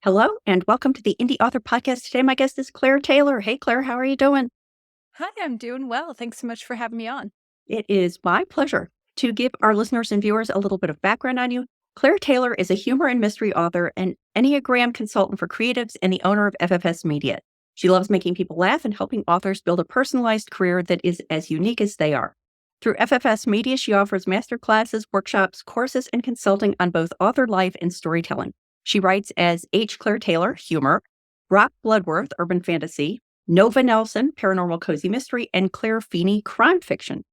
Hello and welcome to the Indy Author podcast. Today, my guest is Claire Taylor. Hey, Claire, how are you doing? Hi, I'm doing well. Thanks so much for having me on. It is my pleasure to give our listeners and viewers a little bit of background on you. Claire Taylor is a humor and mystery author, an Enneagram consultant for creatives, and the owner of FFS Media. She loves making people laugh and helping authors build a personalized career that is as unique as they are. Through FFS Media, she offers masterclasses, workshops, courses, and consulting on both author life and storytelling. She writes as H. Claire Taylor, humor, Brock Bloodworth, urban fantasy, Nova Nelson, paranormal cozy mystery, and Claire Feeney, crime fiction.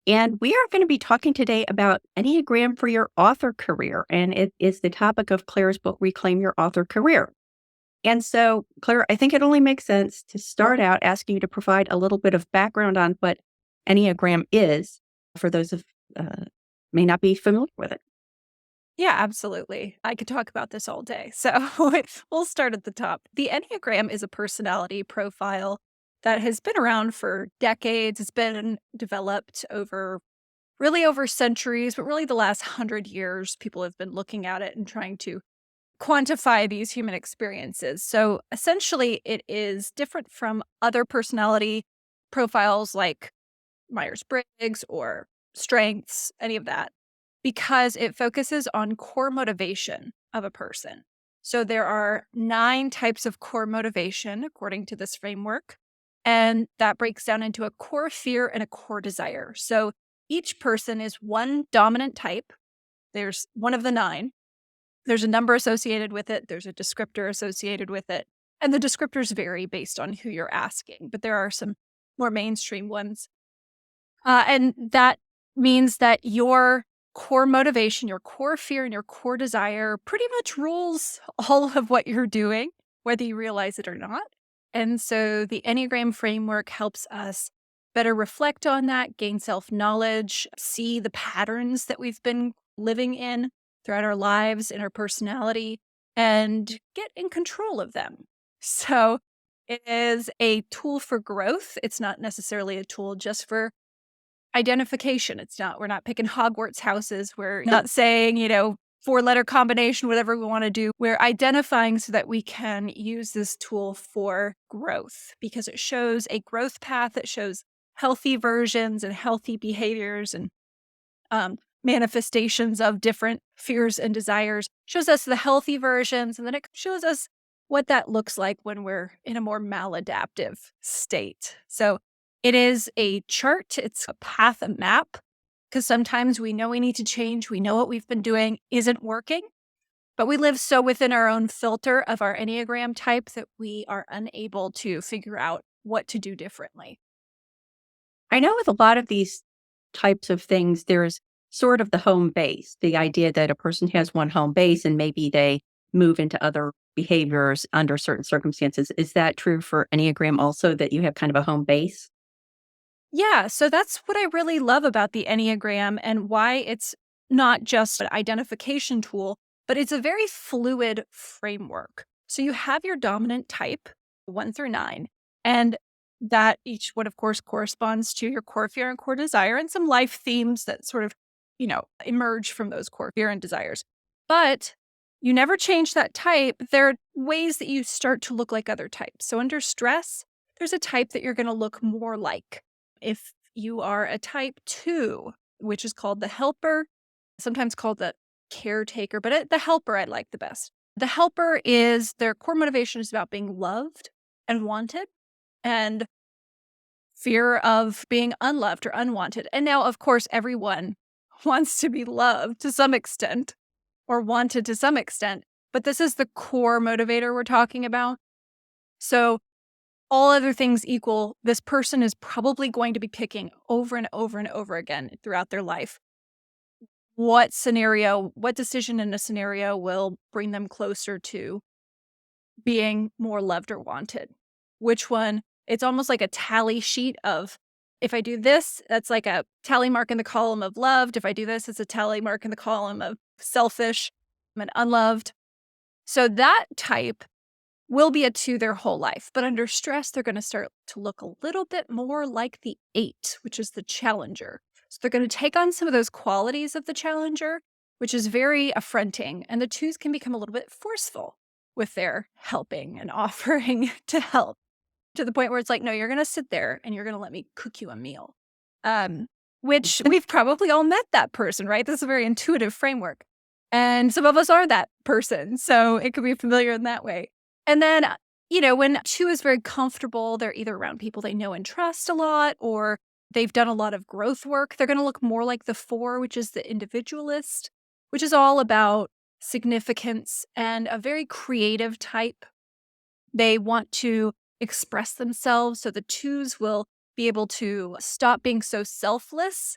And we are going to be talking today about Enneagram for your author career. And it is the topic of Claire's book, Reclaim Your Author Career. And so, Claire, I think it only makes sense to start out asking you to provide a little bit of background on what Enneagram is for those of may not be familiar with it. Yeah, absolutely. I could talk about this all day. So we'll start at the top. The Enneagram is a personality profile that has been around for decades. It's been developed over centuries, but really the last 100 years, people have been looking at it and trying to quantify these human experiences. So essentially, it is different from other personality profiles like Myers-Briggs or strengths, any of that, because it focuses on core motivation of a person. So there are 9 types of core motivation according to this framework, and that breaks down into a core fear and a core desire. So each person is one dominant type. There's one of the 9. There's a number associated with it. There's a descriptor associated with it. And the descriptors vary based on who you're asking, but there are some more mainstream ones. And that means that your core motivation, your core fear, and your core desire pretty much rules all of what you're doing, whether you realize it or not. And so the Enneagram framework helps us better reflect on that, gain self-knowledge, see the patterns that we've been living in throughout our lives and our personality, and get in control of them. So it is a tool for growth. It's not necessarily a tool just for identification. We're not picking Hogwarts houses. We're not saying, 4-letter combination, whatever we want to do. We're identifying so that we can use this tool for growth because it shows a growth path. It shows healthy versions and healthy behaviors and manifestations of different fears and desires. Shows us the healthy versions, and then it shows us what that looks like when we're in a more maladaptive state. So it is a chart. It's a path, a map, because sometimes we know we need to change. We know what we've been doing isn't working, but we live so within our own filter of our Enneagram type that we are unable to figure out what to do differently. I know with a lot of these types of things, there's sort of the home base, the idea that a person has one home base and maybe they move into other behaviors under certain circumstances. Is that true for Enneagram also, that you have kind of a home base? Yeah, so that's what I really love about the Enneagram and why it's not just an identification tool, but it's a very fluid framework. So you have your dominant type, 1 through 9, and that each one, of course, corresponds to your core fear and core desire and some life themes that sort of, emerge from those core fear and desires. But you never change that type. There are ways that you start to look like other types. So under stress, there's a type that you're going to look more like. If you are a type 2, which is called the helper, sometimes called the caretaker, but the helper I like the best. The helper is their core motivation is about being loved and wanted and fear of being unloved or unwanted. And now, of course, everyone wants to be loved to some extent or wanted to some extent, but this is the core motivator we're talking about. So all other things equal, this person is probably going to be picking over and over and over again throughout their life what decision in a scenario will bring them closer to being more loved or wanted. Which one? It's almost like a tally sheet of, if I do this, that's like a tally mark in the column of loved. If I do this, it's a tally mark in the column of selfish and unloved. So that type will be a 2 their whole life. But under stress, they're going to start to look a little bit more like the 8, which is the challenger. So they're going to take on some of those qualities of the challenger, which is very affronting. And the 2s can become a little bit forceful. with their helping and offering to help, to the point where it's like, no, you're going to sit there and you're going to let me cook you a meal. Which we've probably all met that person, right? This is a very intuitive framework. And some of us are that person. So it could be familiar in that way. And then, when 2 is very comfortable, they're either around people they know and trust a lot, or they've done a lot of growth work. They're going to look more like the 4, which is the individualist, which is all about significance and a very creative type. They want to express themselves. So the 2s will be able to stop being so selfless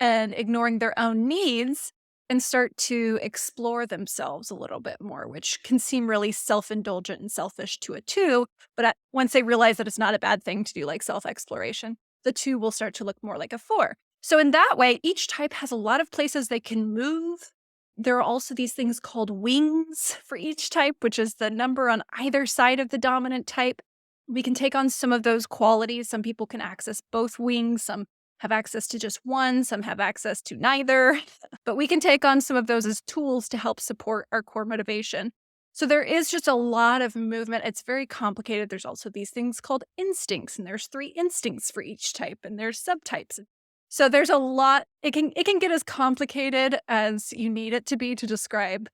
and ignoring their own needs and start to explore themselves a little bit more, which can seem really self-indulgent and selfish to a 2. But once they realize that it's not a bad thing to do like self-exploration, the 2 will start to look more like a 4. So in that way, each type has a lot of places they can move. There are also these things called wings for each type, which is the number on either side of the dominant type. We can take on some of those qualities. Some people can access both wings. Some have access to just one. Some have access to neither. But we can take on some of those as tools to help support our core motivation. So there is just a lot of movement. It's very complicated. There's also these things called instincts, and there's 3 instincts for each type, and there's subtypes. So there's a lot. It can get as complicated as you need it to be to describe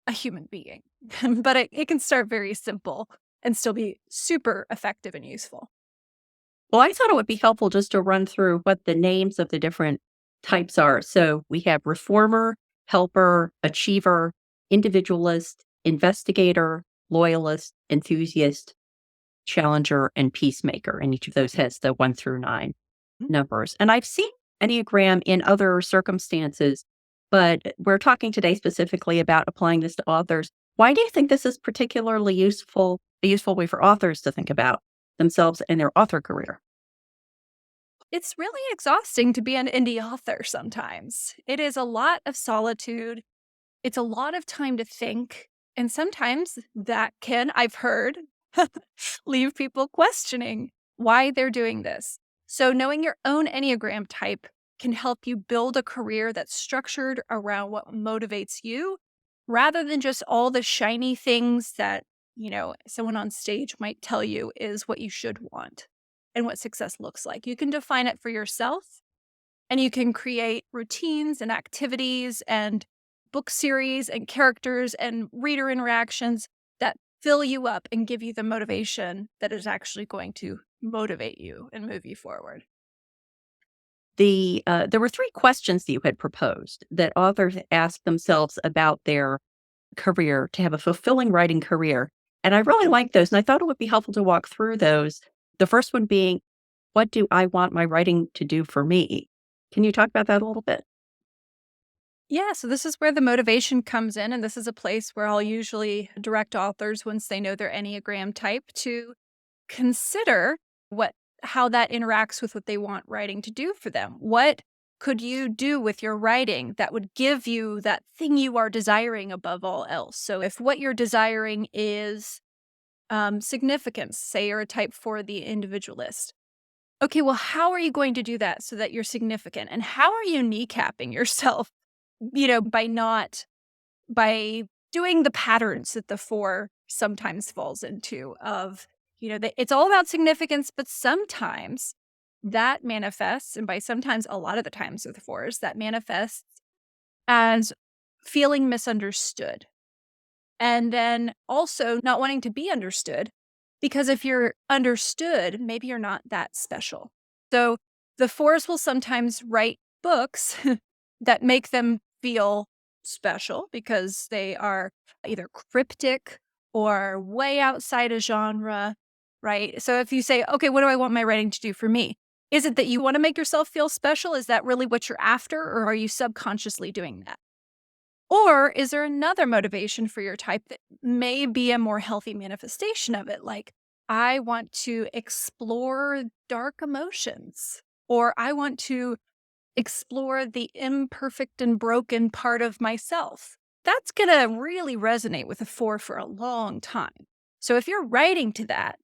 a human being. But it can start very simple and still be super effective and useful. Well, I thought it would be helpful just to run through what the names of the different types are. So we have reformer, helper, achiever, individualist, investigator, loyalist, enthusiast, challenger, and peacemaker. And each of those has the 1 through 9 numbers. And I've seen Enneagram in other circumstances, but we're talking today specifically about applying this to authors. Why do you think this is particularly a useful way for authors to think about themselves and their author career? It's really exhausting to be an indie author sometimes. It is a lot of solitude. It's a lot of time to think. And sometimes that can, I've heard, leave people questioning why they're doing this. So knowing your own Enneagram type can help you build a career that's structured around what motivates you, rather than just all the shiny things that, someone on stage might tell you is what you should want and what success looks like. You can define it for yourself, and you can create routines and activities and book series and characters and reader interactions that fill you up and give you the motivation that is actually going to motivate you and move you forward. There were 3 questions that you had proposed that authors ask themselves about their career to have a fulfilling writing career. And I really like those. And I thought it would be helpful to walk through those. The first one being, what do I want my writing to do for me? Can you talk about that a little bit? Yeah, so this is where the motivation comes in. And this is a place where I'll usually direct authors, once they know their Enneagram type, to consider how that interacts with what they want writing to do for them. What could you do with your writing that would give you that thing you are desiring above all else? So if what you're desiring is significance, say you're a type 4, the individualist. Okay, well, how are you going to do that so that you're significant? And how are you kneecapping yourself, by doing the patterns that the 4 sometimes falls into of, it's all about significance, but sometimes that manifests, and by sometimes, a lot of the times with the 4s, that manifests as feeling misunderstood. And then also not wanting to be understood, because if you're understood, maybe you're not that special. So the 4s will sometimes write books that make them feel special because they are either cryptic or way outside a genre, right? So if you say, okay, what do I want my writing to do for me? Is it that you want to make yourself feel special? Is that really what you're after? Or are you subconsciously doing that? Or is there another motivation for your type that may be a more healthy manifestation of it? Like, I want to explore dark emotions, or I want to explore the imperfect and broken part of myself. That's going to really resonate with a 4 for a long time. So if you're writing to that,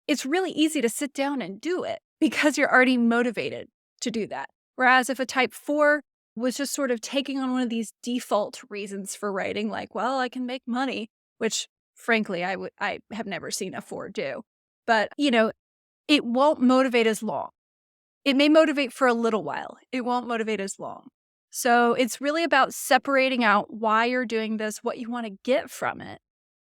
it's really easy to sit down and do it because you're already motivated to do that. Whereas if a type 4 was just sort of taking on one of these default reasons for writing, like, well, I can make money, which frankly, I have never seen a 4 do. But, it won't motivate as long. It may motivate for a little while. It won't motivate as long. So it's really about separating out why you're doing this, what you want to get from it,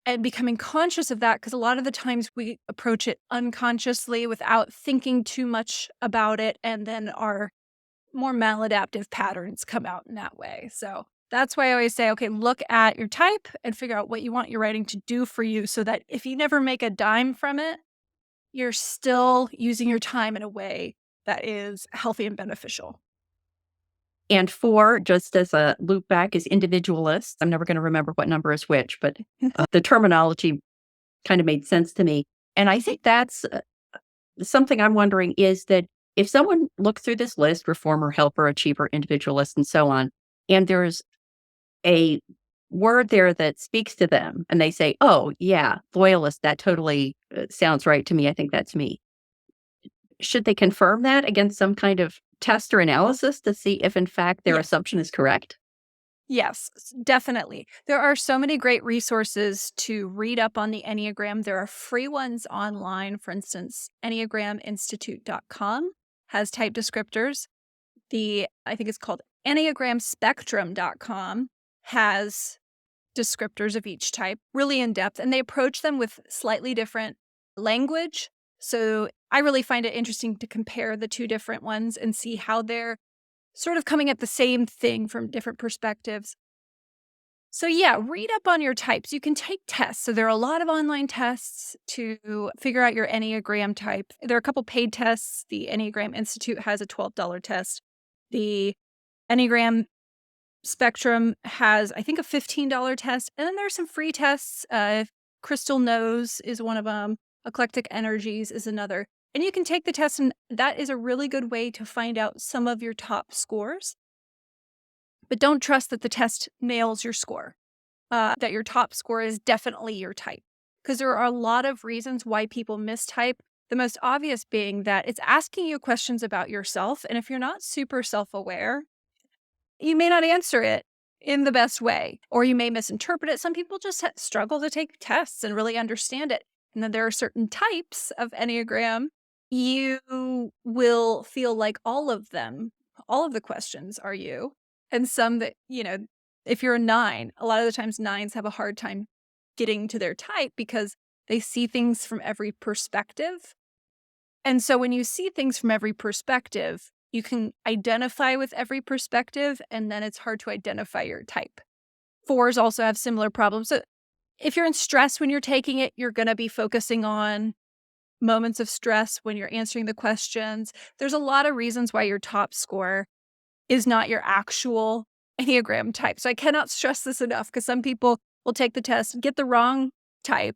and becoming conscious of that, because a lot of the times we approach it unconsciously without thinking too much about it, and then our more maladaptive patterns come out in that way. So that's why I always say, okay, look at your type and figure out what you want your writing to do for you, so that if you never make a dime from it, you're still using your time in a way that is healthy and beneficial. And 4, just as a loop back, is individualist. I'm never going to remember what number is which, but the terminology kind of made sense to me. And I think that's something I'm wondering is that if someone looks through this list, reformer, helper, achiever, individualist, and so on, and there's a word there that speaks to them, and they say, oh, yeah, loyalist, that totally sounds right to me. I think that's me. Should they confirm that against some kind of test or analysis to see if, in fact, their Yes. assumption is correct? Yes, definitely. There are so many great resources to read up on the Enneagram. There are free ones online. For instance, EnneagramInstitute.com has type descriptors. I think it's called EnneagramSpectrum.com has descriptors of each type, really in depth, and they approach them with slightly different language. So I really find it interesting to compare the two different ones and see how they're sort of coming at the same thing from different perspectives. So yeah, read up on your types. You can take tests. So there are a lot of online tests to figure out your Enneagram type. There are a couple paid tests. The Enneagram Institute has a $12 test. The Enneagram Spectrum has, I think, a $15 test. And then there's some free tests. Crystal Knows is one of them. Eclectic Energies is another. And you can take the test, and that is a really good way to find out some of your top scores. But don't trust that the test nails your score, that your top score is definitely your type. Because there are a lot of reasons why people mistype. The most obvious being that it's asking you questions about yourself. And if you're not super self-aware, you may not answer it in the best way, or you may misinterpret it. Some people just struggle to take tests and really understand it. And then there are certain types of Enneagram. You will feel like all of the questions are you. And some that, if you're a 9, a lot of the times 9s have a hard time getting to their type because they see things from every perspective. And so when you see things from every perspective, you can identify with every perspective, and then it's hard to identify your type. 4s also have similar problems. So if you're in stress when you're taking it, you're going to be focusing on moments of stress when you're answering the questions. There's a lot of reasons why your top score is not your actual Enneagram type. So I cannot stress this enough, because some people will take the test, get the wrong type,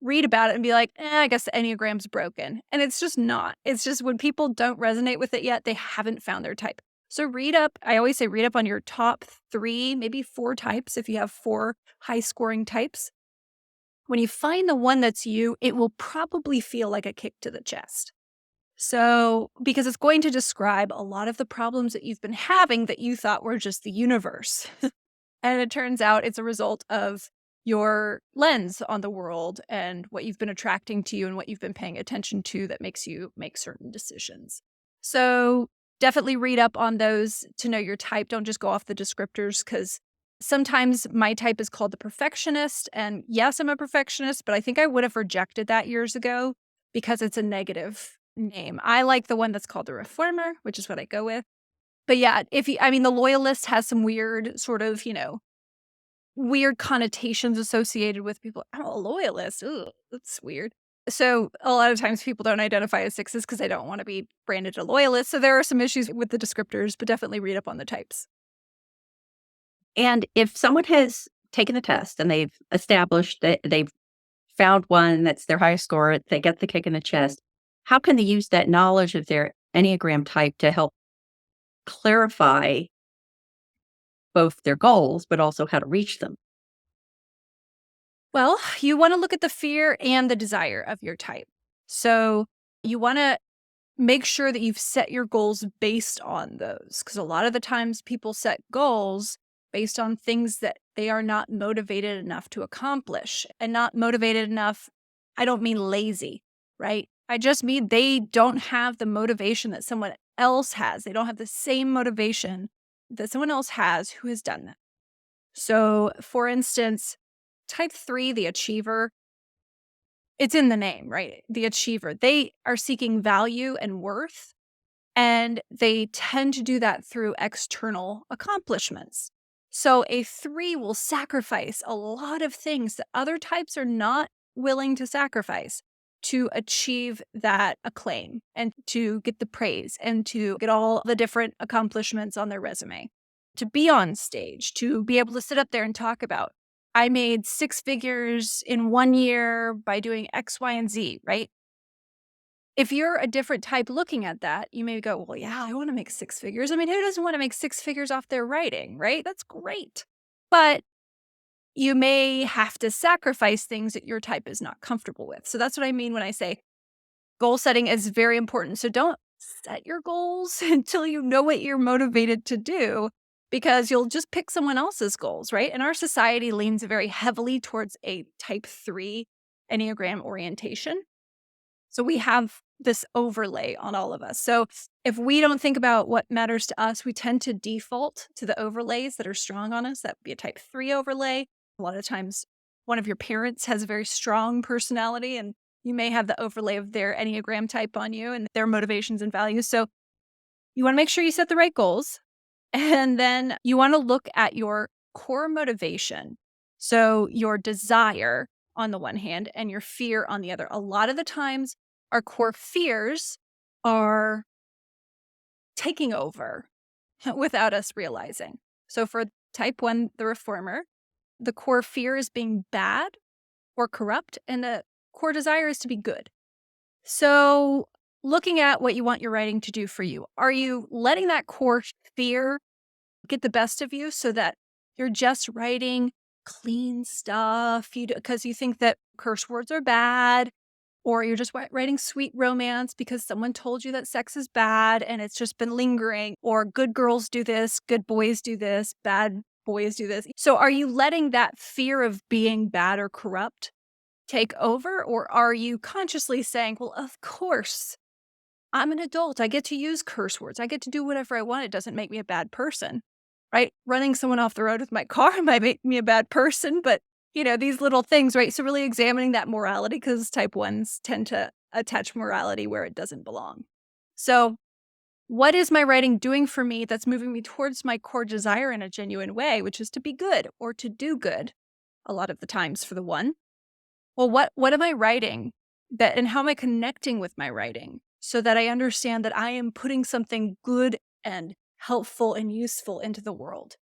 read about it and be like, I guess the Enneagram's broken. And it's just not. It's just when people don't resonate with it yet, they haven't found their type. So read up. I always say read up on your top 3, maybe 4 types if you have 4 high scoring types. When you find the one that's you, it will probably feel like a kick to the chest. So, because it's going to describe a lot of the problems that you've been having that you thought were just the universe. And it turns out it's a result of your lens on the world and what you've been attracting to you and what you've been paying attention to that makes you make certain decisions. So definitely read up on those to know your type. Don't just go off the descriptors, because sometimes my type is called the perfectionist. And yes, I'm a perfectionist, but I think I would have rejected that years ago because it's a negative name. I like the one that's called the reformer, which is what I go with. But yeah, the loyalist has some weird sort of, weird connotations associated with people. I'm a loyalist. Ugh, that's weird. So a lot of times people don't identify as 6s because they don't want to be branded a loyalist. So there are some issues with the descriptors, but definitely read up on the types. And if someone has taken the test and they've established that they've found one that's their highest score, they get the kick in the chest, how can they use that knowledge of their Enneagram type to help clarify both their goals, but also how to reach them? Well, you want to look at the fear and the desire of your type. So you want to make sure that you've set your goals based on those, because a lot of the times people set goals based on things that they are not motivated enough to accomplish. And not motivated enough, I don't mean lazy, right? I just mean they don't have the motivation that someone else has. They don't have the same motivation that someone else has who has done that. So, for instance, type 3, the achiever, it's in the name, right? The achiever. They are seeking value and worth, and they tend to do that through external accomplishments. So a 3 will sacrifice a lot of things that other types are not willing to sacrifice to achieve that acclaim and to get the praise and to get all the different accomplishments on their resume, to be on stage, to be able to sit up there and talk about, I made 6 figures in 1 year by doing X, Y, and Z, right? If you're a different type looking at that, you may go, well, yeah, I want to make 6 figures. I mean, who doesn't want to make 6 figures off their writing, right? That's great. But you may have to sacrifice things that your type is not comfortable with. So that's what I mean when I say goal setting is very important. So don't set your goals until you know what you're motivated to do, because you'll just pick someone else's goals, right? And our society leans very heavily towards a type 3 Enneagram orientation. So we have this overlay on all of us. So if we don't think about what matters to us, we tend to default to the overlays that are strong on us. That would be a type 3 overlay. A lot of times, one of your parents has a very strong personality, and you may have the overlay of their Enneagram type on you and their motivations and values. So you want to make sure you set the right goals. And then you want to look at your core motivation. So your desire on the one hand and your fear on the other. A lot of the times, our core fears are taking over without us realizing. So for type 1, the reformer, the core fear is being bad or corrupt, and the core desire is to be good. So looking at what you want your writing to do for you, are you letting that core fear get the best of you so that you're just writing clean stuff because you think that curse words are bad, or you're just writing sweet romance because someone told you that sex is bad and it's just been lingering, or good girls do this, good boys do this, bad boys do this. So are you letting that fear of being bad or corrupt take over, or are you consciously saying, well, of course, I'm an adult. I get to use curse words. I get to do whatever I want. It doesn't make me a bad person, right? Running someone off the road with my car might make me a bad person, but these little things, right? So really examining that morality, because type 1s tend to attach morality where it doesn't belong. So what is my writing doing for me that's moving me towards my core desire in a genuine way, which is to be good or to do good a lot of the times for the 1? Well, what am I writing that, and how am I connecting with my writing so that I understand that I am putting something good and helpful and useful into the world?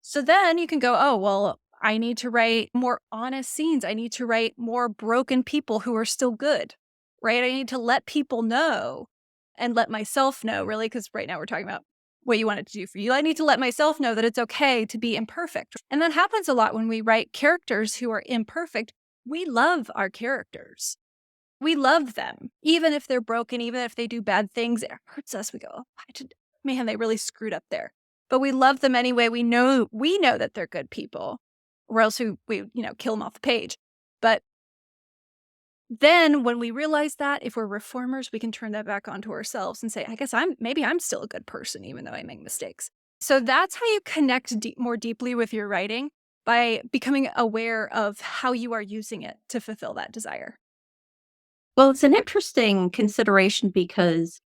So then you can go, oh, well, I need to write more honest scenes. I need to write more broken people who are still good, right? I need to let people know and let myself know, really, because right now we're talking about what you want it to do for you. I need to let myself know that it's okay to be imperfect. And that happens a lot when we write characters who are imperfect. We love our characters. We love them. Even if they're broken, even if they do bad things, it hurts us. We go, oh, man, they really screwed up there. But we love them anyway. We know that they're good people, or else we kill them off the page. But then when we realize that, if we're reformers, we can turn that back onto ourselves and say, I guess maybe I'm still a good person, even though I make mistakes. So that's how you connect more deeply with your writing, by becoming aware of how you are using it to fulfill that desire. Well, it's an interesting consideration because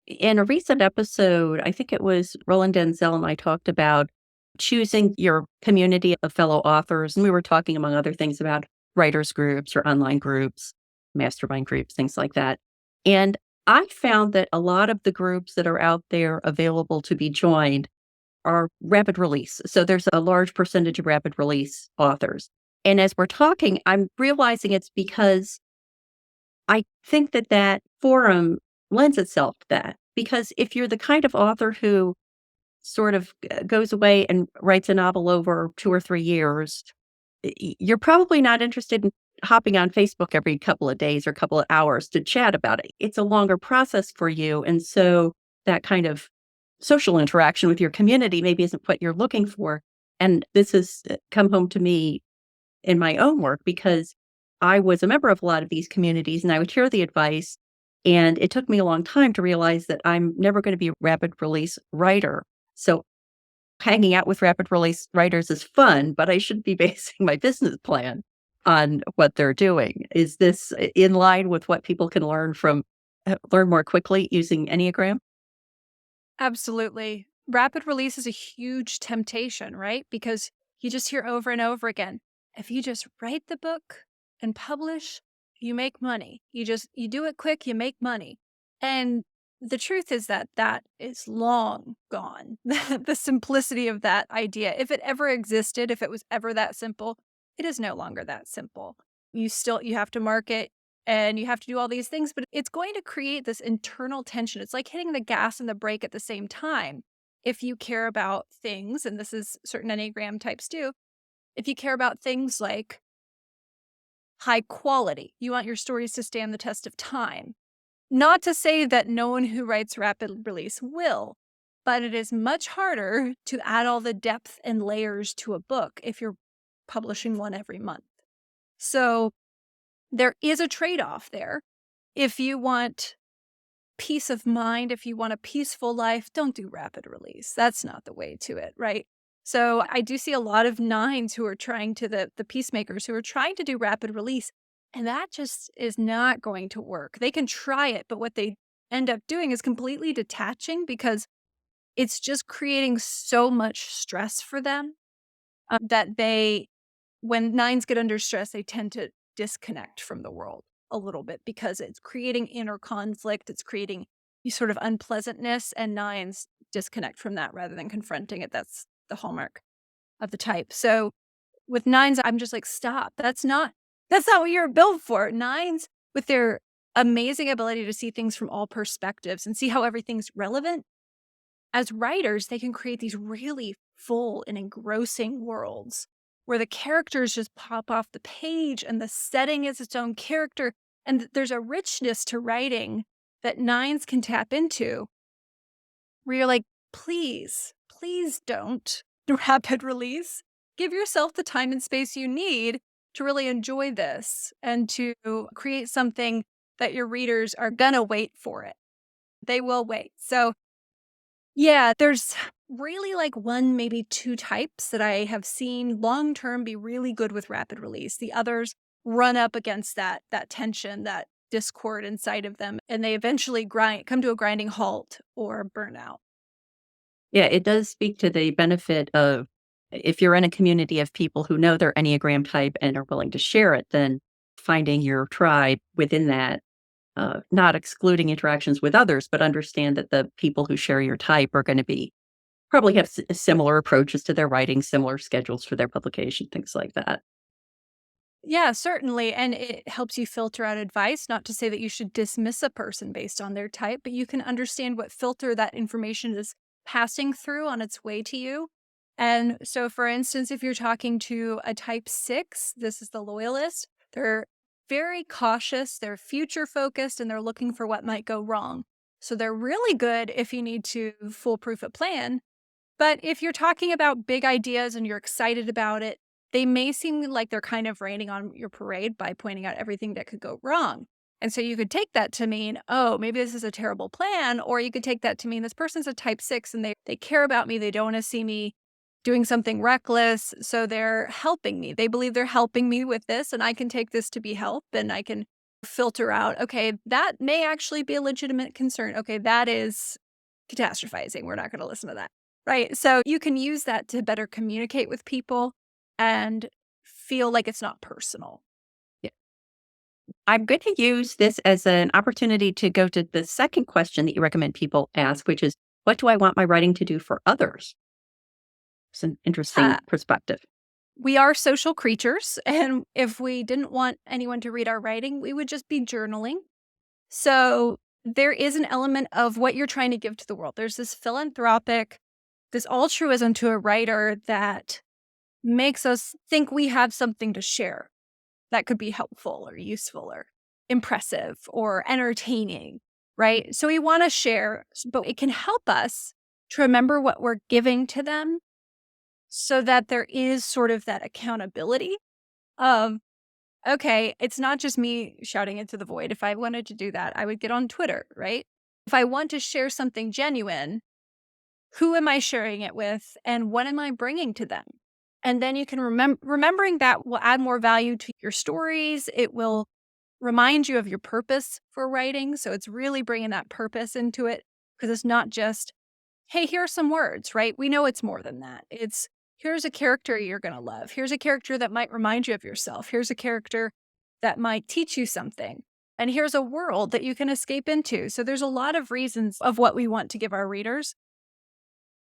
in a recent episode, I think it was Roland Denzel and I talked about choosing your community of fellow authors. And we were talking, among other things, about writers groups or online groups, mastermind groups, things like that. And I found that a lot of the groups that are out there available to be joined are rapid release. So there's a large percentage of rapid release authors. And as we're talking, I'm realizing it's because I think that forum lends itself to that. Because if you're the kind of author who sort of goes away and writes a novel over 2 or 3 years, you're probably not interested in hopping on Facebook every couple of days or couple of hours to chat about it. It's a longer process for you. And so that kind of social interaction with your community maybe isn't what you're looking for. And this has come home to me in my own work because I was a member of a lot of these communities and I would hear the advice. And it took me a long time to realize that I'm never going to be a rapid release writer. So hanging out with rapid release writers is fun, but I shouldn't be basing my business plan on what they're doing. Is this in line with what people can learn more quickly using Enneagram? Absolutely. Rapid release is a huge temptation, right? Because you just hear over and over again, if you just write the book and publish, you make money. You do it quick, you make money. And the truth is that that is long gone. The simplicity of that idea, if it ever existed, if it was ever that simple, it is no longer that simple. You have to market and you have to do all these things, but it's going to create this internal tension. It's like hitting the gas and the brake at the same time. If you care about things, and this is certain Enneagram types do, if you care about things like high quality, you want your stories to stand the test of time. Not to say that no one who writes rapid release will, but it is much harder to add all the depth and layers to a book if you're publishing one every month. So there is a trade-off there. If you want peace of mind, if you want a peaceful life, don't do rapid release. That's not the way to it, right? So I do see a lot of nines who are trying to the peacemakers who are trying to do rapid release, and that just is not going to work. They can try it, but what they end up doing is completely detaching because it's just creating so much stress for them that when nines get under stress, they tend to disconnect from the world a little bit because it's creating inner conflict. It's creating sort of unpleasantness, and nines disconnect from that rather than confronting it. That's the hallmark of the type. So with nines, I'm just like, stop. That's not what you're built for. Nines, with their amazing ability to see things from all perspectives and see how everything's relevant, as writers, they can create these really full and engrossing worlds where the characters just pop off the page and the setting is its own character. And there's a richness to writing that nines can tap into where you're like, please don't rapid release. Give yourself the time and space you need to really enjoy this and to create something that your readers are going to wait for it. They will wait. So yeah, there's really like one, maybe two types that I have seen long term be really good with rapid release. The others run up against that tension, that discord inside of them, and they eventually come to a grinding halt or burnout. Yeah, it does speak to the benefit of if you're in a community of people who know their Enneagram type and are willing to share it, then finding your tribe within that, not excluding interactions with others, but understand that the people who share your type are going to be probably have similar approaches to their writing, similar schedules for their publication, things like that. Yeah, certainly. And it helps you filter out advice. Not to say that you should dismiss a person based on their type, but you can understand what filter that information is passing through on its way to you. And so, for instance, if you're talking to a type 6, this is the loyalist, they're very cautious, they're future focused, and they're looking for what might go wrong. So, they're really good if you need to foolproof a plan. But if you're talking about big ideas and you're excited about it, they may seem like they're kind of raining on your parade by pointing out everything that could go wrong. And so you could take that to mean, oh, maybe this is a terrible plan. Or you could take that to mean this person's a type 6 and they care about me. They don't want to see me doing something reckless. So they're helping me. They believe they're helping me with this. And I can take this to be help and I can filter out, okay, that may actually be a legitimate concern. Okay, that is catastrophizing. We're not going to listen to that. Right. So you can use that to better communicate with people and feel like it's not personal. Yeah. I'm going to use this as an opportunity to go to the second question that you recommend people ask, which is, what do I want my writing to do for others? It's an interesting Uh, perspective. we are social creatures. And if we didn't want anyone to read our writing, we would just be journaling. So there is an element of what you're trying to give to the world. There's this philanthropic, this altruism to a writer that makes us think we have something to share that could be helpful or useful or impressive or entertaining, right? So we want to share, but it can help us to remember what we're giving to them so that there is sort of that accountability of, okay, it's not just me shouting into the void. If I wanted to do that, I would get on Twitter, right? If I want to share something genuine, who am I sharing it with and what am I bringing to them? And then you can remembering that will add more value to your stories. It will remind you of your purpose for writing. So it's really bringing that purpose into it because it's not just, hey, here are some words, right? We know it's more than that. It's here's a character you're going to love. Here's a character that might remind you of yourself. Here's a character that might teach you something. And here's a world that you can escape into. So there's a lot of reasons of what we want to give our readers.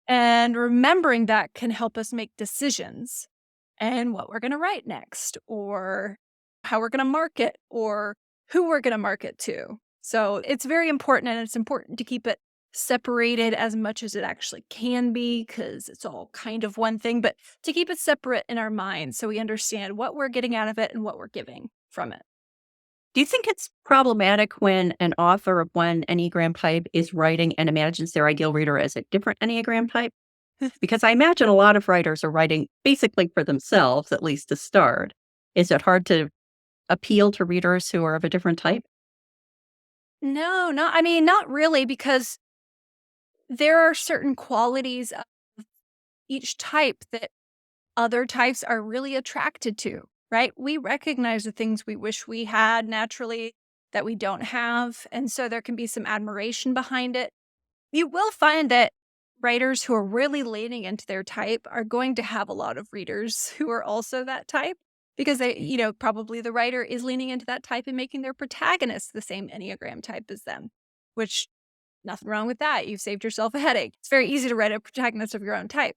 And remembering that can help us make decisions and what we're going to write next, or how we're going to market, or who we're going to market to. So it's very important, and it's important to keep it separated as much as it actually can be, because it's all kind of one thing, but to keep it separate in our minds so we understand what we're getting out of it and what we're giving from it. Do you think it's problematic when an author of one Enneagram type is writing and imagines their ideal reader as a different Enneagram type? Because I imagine a lot of writers are writing basically for themselves, at least to start. Is it hard to appeal to readers who are of a different type? No, not really, because there are certain qualities of each type that other types are really attracted to, right? We recognize the things we wish we had naturally that we don't have. And so there can be some admiration behind it. You will find that writers who are really leaning into their type are going to have a lot of readers who are also that type because probably the writer is leaning into that type and making their protagonist the same Enneagram type as them, which nothing wrong with that. You've saved yourself a headache. It's very easy to write a protagonist of your own type.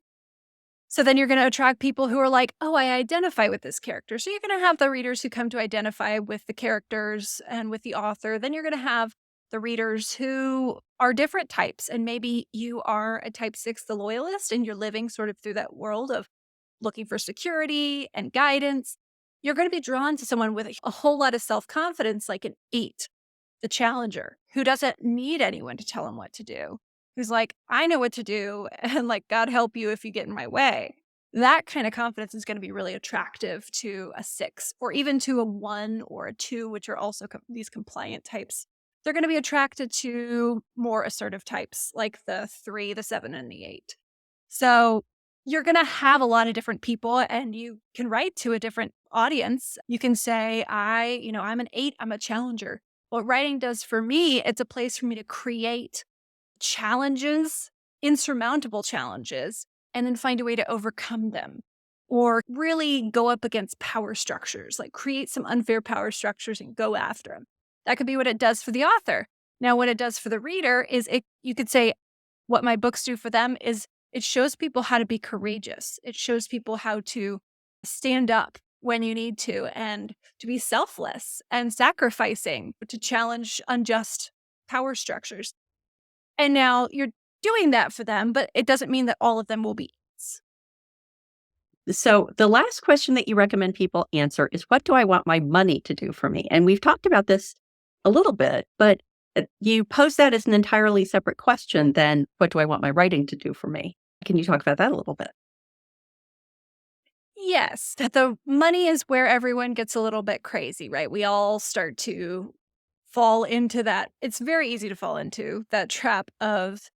So then you're going to attract people who are like, oh, I identify with this character. So you're going to have the readers who come to identify with the characters and with the author. Then you're going to have the readers who are different types. And maybe you are a type 6, the loyalist, and you're living sort of through that world of looking for security and guidance. You're going to be drawn to someone with a whole lot of self-confidence, like an 8, the challenger, who doesn't need anyone to tell him what to do, who's like, I know what to do, and like, God help you if you get in my way. That kind of confidence is going to be really attractive to a 6, or even to a 1 or a 2, which are also these compliant types. They're going to be attracted to more assertive types, like the 3, the 7, and the 8. So you're going to have a lot of different people, and you can write to a different audience. You can say, I'm an 8, I'm a challenger. What writing does for me, it's a place for me to create challenges, insurmountable challenges, and then find a way to overcome them, or really go up against power structures, like create some unfair power structures and go after them. That could be what it does for the author. Now, what it does for the reader is you could say what my books do for them is it shows people how to be courageous. It shows people how to stand up when you need to, and to be selfless and sacrificing to challenge unjust power structures. And now you're doing that for them, but it doesn't mean that all of them will be eights. So the last question that you recommend people answer is, what do I want my money to do for me? And we've talked about this a little bit, but you pose that as an entirely separate question than what do I want my writing to do for me? Can you talk about that a little bit? Yes, that the money is where everyone gets a little bit crazy, right? We all start to fall into that. It's very easy to fall into that trap of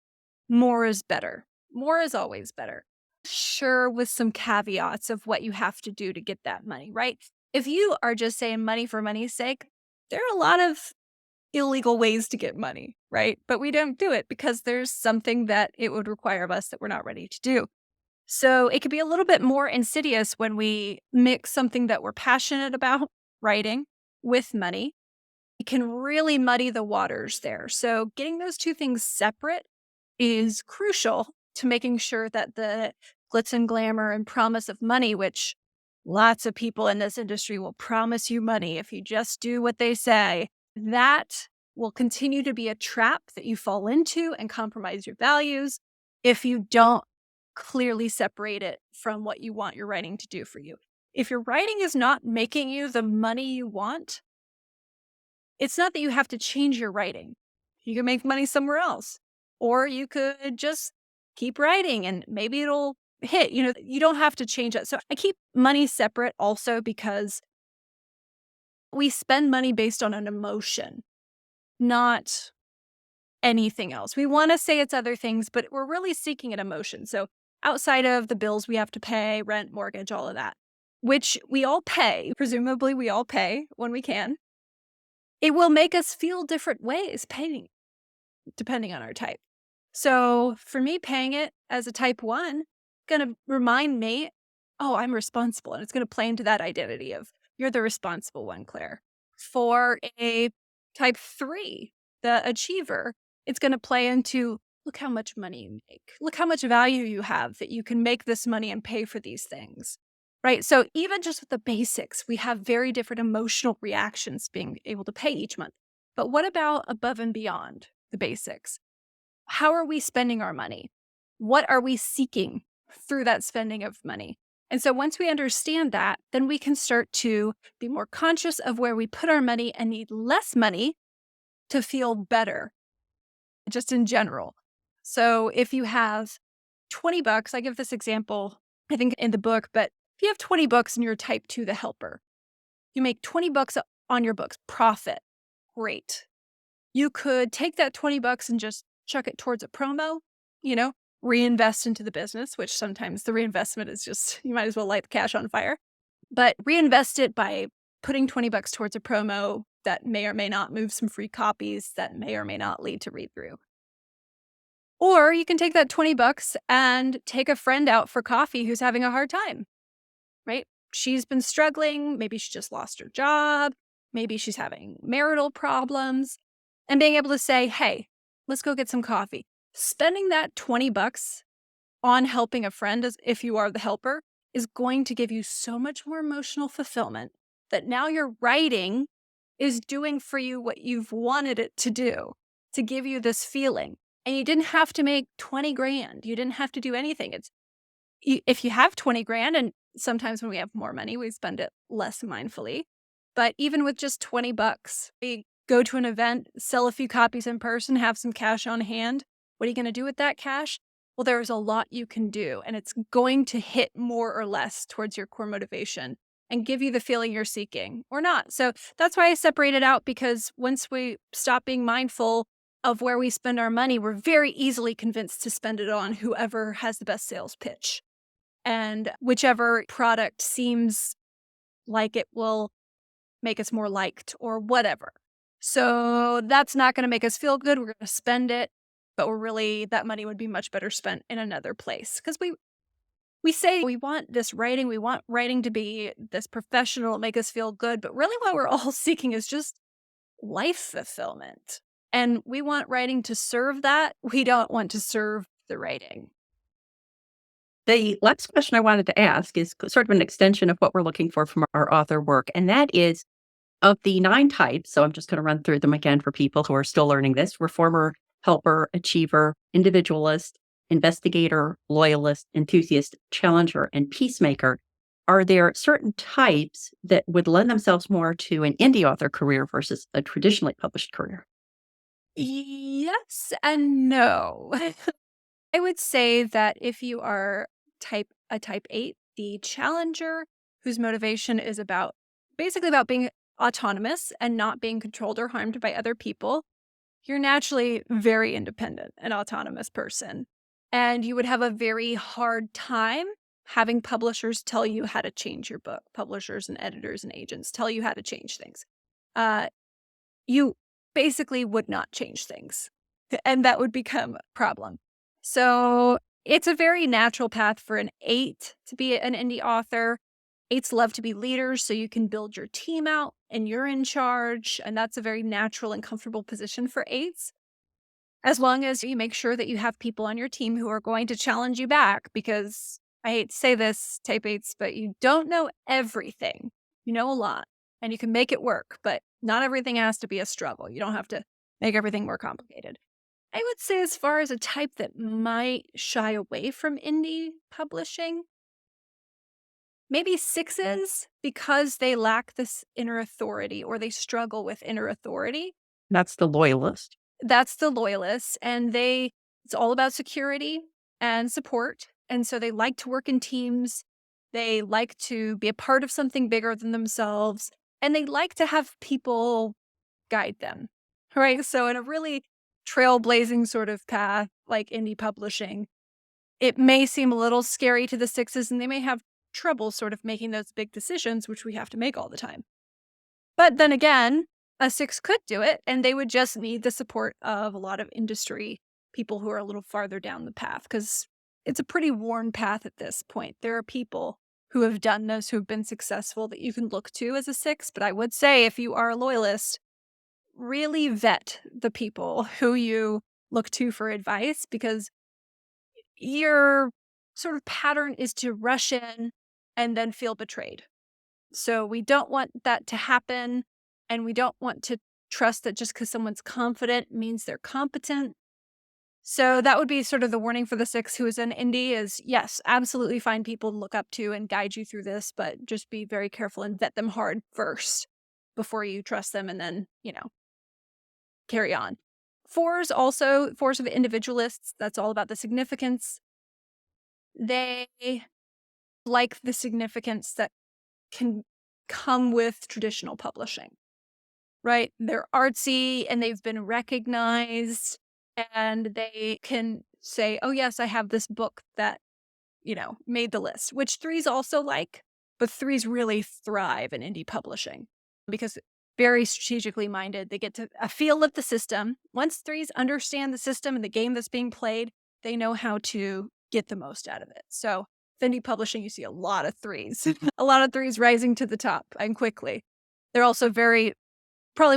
more is better. More is always better. Sure, with some caveats of what you have to do to get that money, right? If you are just saying money for money's sake, there are a lot of illegal ways to get money, right? But we don't do it because there's something that it would require of us that we're not ready to do. So it could be a little bit more insidious when we mix something that we're passionate about, writing, with money. It can really muddy the waters there. So getting those two things separate is crucial to making sure that the glitz and glamour and promise of money, which lots of people in this industry will promise you money if you just do what they say, that will continue to be a trap that you fall into and compromise your values if you don't clearly separate it from what you want your writing to do for you. If your writing is not making you the money you want, it's not that you have to change your writing. You can make money somewhere else, or you could just keep writing and maybe it'll hit, you don't have to change it. So I keep money separate also because we spend money based on an emotion, not anything else. We want to say it's other things, but we're really seeking an emotion. So outside of the bills we have to pay, rent, mortgage, all of that, which we all pay, presumably we all pay when we can, it will make us feel different ways paying, depending on our type. So for me, paying it as a type 1, going to remind me, oh, I'm responsible. And it's going to play into that identity of you're the responsible one, Claire. For a type 3, the achiever, it's going to play into look how much money you make. Look how much value you have that you can make this money and pay for these things. Right. So even just with the basics, we have very different emotional reactions being able to pay each month. But what about above and beyond the basics? How are we spending our money? What are we seeking through that spending of money? And so once we understand that, then we can start to be more conscious of where we put our money and need less money to feel better, just in general. So if you have $20, I give this example, I think in the book, but if you have $20 and you're type 2, the helper, you make $20 on your books, profit, great. You could take that $20 and just chuck it towards a promo, reinvest into the business, which sometimes the reinvestment is just, you might as well light the cash on fire, but reinvest it by putting $20 towards a promo that may or may not move some free copies that may or may not lead to read through. Or you can take that $20 and take a friend out for coffee who's having a hard time, right? She's been struggling. Maybe she just lost her job. Maybe she's having marital problems. And being able to say, hey, let's go get some coffee. Spending that $20 on helping a friend, as if you are the helper, is going to give you so much more emotional fulfillment that now your writing is doing for you what you've wanted it to do, to give you this feeling. And you didn't have to make 20 grand. You didn't have to do anything. If you have 20 grand, and sometimes when we have more money, we spend it less mindfully. But even with just $20, we go to an event, sell a few copies in person, have some cash on hand. What are you going to do with that cash? Well, there's a lot you can do, and it's going to hit more or less towards your core motivation and give you the feeling you're seeking or not. So that's why I separate it out, because once we stop being mindful of where we spend our money, we're very easily convinced to spend it on whoever has the best sales pitch and whichever product seems like it will make us more liked or whatever. So that's not going to make us feel good. We're going to spend it, but that money would be much better spent in another place. Because we say we want this writing, we want writing to be this professional, make us feel good, but really what we're all seeking is just life fulfillment. And we want writing to serve that. We don't want to serve the writing. The last question I wanted to ask is sort of an extension of what we're looking for from our author work, and that is, of the 9 types, so I'm just going to run through them again for people who are still learning this: reformer, helper, achiever, individualist, investigator, loyalist, enthusiast, challenger, and peacemaker. Are there certain types that would lend themselves more to an indie author career versus a traditionally published career? Yes and no. I would say that if you are a type 8, the challenger, whose motivation is basically about being autonomous and not being controlled or harmed by other people, you're naturally very independent, an autonomous person. And you would have a very hard time having publishers tell you how to change your book. Publishers and editors and agents tell you how to change things. You basically would not change things, and that would become a problem. So it's a very natural path for an 8 to be an indie author. 8s love to be leaders, so you can build your team out and you're in charge. And that's a very natural and comfortable position for 8s. As long as you make sure that you have people on your team who are going to challenge you back, because I hate to say this, type 8s, but you don't know everything. You know a lot and you can make it work, but not everything has to be a struggle. You don't have to make everything more complicated. I would say, as far as a type that might shy away from indie publishing, maybe 6s, because they lack this inner authority or they struggle with inner authority. That's the loyalist. That's the loyalists, and it's all about security and support. And so they like to work in teams. They like to be a part of something bigger than themselves. And they like to have people guide them, right? So in a really trailblazing sort of path like indie publishing, it may seem a little scary to the sixes, and they may have trouble sort of making those big decisions, which we have to make all the time. But then again, a six could do it, and they would just need the support of a lot of industry people who are a little farther down the path, because it's a pretty worn path at this point. There are people who have done this, who have been successful, that you can look to as a six. But I would say, if you are a loyalist, really vet the people who you look to for advice, because your sort of pattern is to rush in and then feel betrayed. So we don't want that to happen. And we don't want to trust that just because someone's confident means they're competent. So that would be sort of the warning for the six who is an indie is, yes, absolutely find people to look up to and guide you through this, but just be very careful and vet them hard first before you trust them and then, carry on. Fours are the individualists. That's all about the significance. They like the significance that can come with traditional publishing, right? They're artsy and they've been recognized, and they can say, oh, yes, I have this book that, made the list, which threes also like, but threes really thrive in indie publishing because very strategically minded. They get to a feel of the system. Once threes understand the system and the game that's being played, they know how to get the most out of it. So with indie publishing, you see a lot of threes, a lot of threes rising to the top and quickly. They're also probably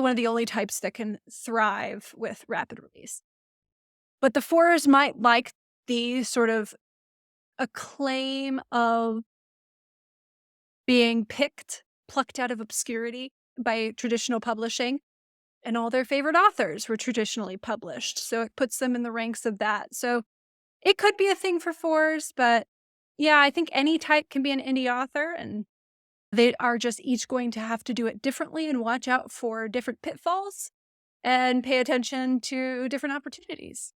one of the only types that can thrive with rapid release. But the fours might like the sort of acclaim of being plucked out of obscurity by traditional publishing, and all their favorite authors were traditionally published. So it puts them in the ranks of that. So it could be a thing for fours, but yeah, I think any type can be an indie author, and they are just each going to have to do it differently and watch out for different pitfalls and pay attention to different opportunities.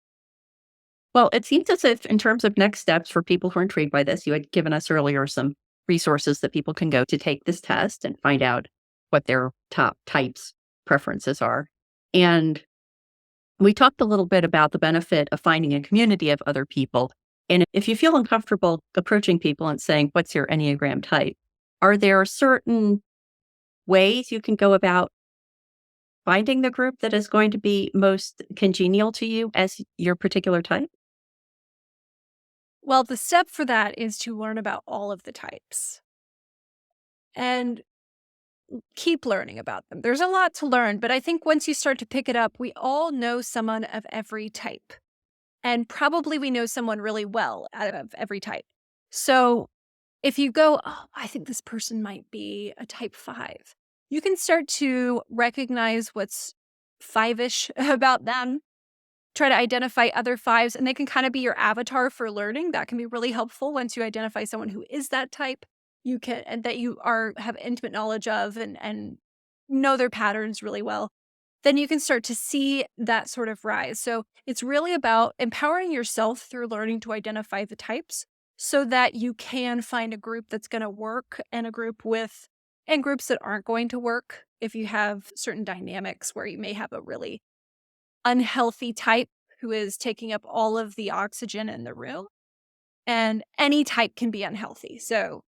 Well, it seems as if, in terms of next steps for people who are intrigued by this, you had given us earlier some resources that people can go to take this test and find out what their top types preferences are. And we talked a little bit about the benefit of finding a community of other people. And if you feel uncomfortable approaching people and saying, what's your Enneagram type? Are there certain ways you can go about finding the group that is going to be most congenial to you as your particular type? Well, the step for that is to learn about all of the types and keep learning about them. There's a lot to learn, but I think once you start to pick it up, we all know someone of every type. And probably we know someone really well out of every type. So if you go, oh, I think this person might be a type 5, you can start to recognize what's 5-ish about them, try to identify other 5s, and they can kind of be your avatar for learning. That can be really helpful once you identify someone who is that type. You can, and that you have intimate knowledge of and know their patterns really well. Then you can start to see that sort of rise. So it's really about empowering yourself through learning to identify the types so that you can find a group that's going to work and groups that aren't going to work. If you have certain dynamics where you may have a really unhealthy type who is taking up all of the oxygen in the room, and any type can be unhealthy. So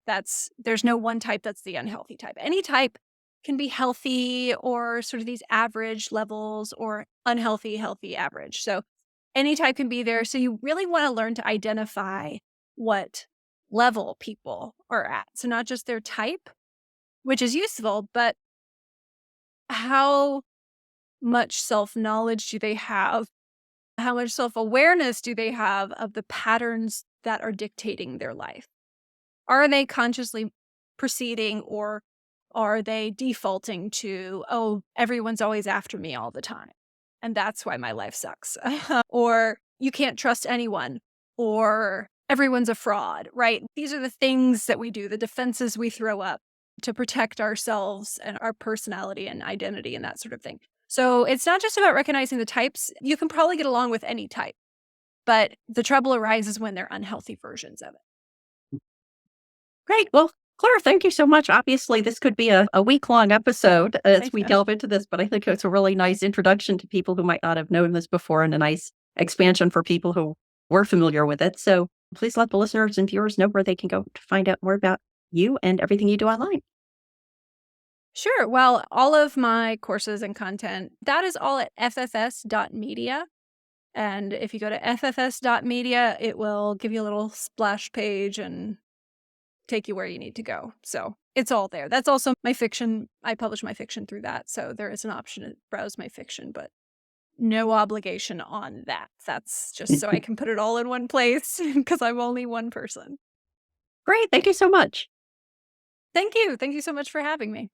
there's no one type that's the unhealthy type. Any type can be healthy or sort of these average levels, or unhealthy, healthy, average. So any type can be there. So you really want to learn to identify what level people are at. So not just their type, which is useful, but how much self-knowledge do they have? How much self-awareness do they have of the patterns that are dictating their life? Are they consciously proceeding, or are they defaulting to, oh, everyone's always after me all the time, and that's why my life sucks? Or you can't trust anyone, or everyone's a fraud, right? These are the things that we do, the defenses we throw up to protect ourselves and our personality and identity and that sort of thing. So it's not just about recognizing the types. You can probably get along with any type. but the trouble arises when they're unhealthy versions of it. Great. Well, Claire, thank you so much. Obviously, this could be a week-long episode as we delve into this, but I think it's a really nice introduction to people who might not have known this before and a nice expansion for people who were familiar with it. So please let the listeners and viewers know where they can go to find out more about you and everything you do online. Sure. Well, all of my courses and content, that is all at ffs.media. And if you go to ffs.media, it will give you a little splash page and take you where you need to go. So it's all there. That's also my fiction. I publish my fiction through that. So there is an option to browse my fiction, but no obligation on that. That's just so I can put it all in one place because I'm only one person. Great. Thank you so much. Thank you. Thank you so much for having me.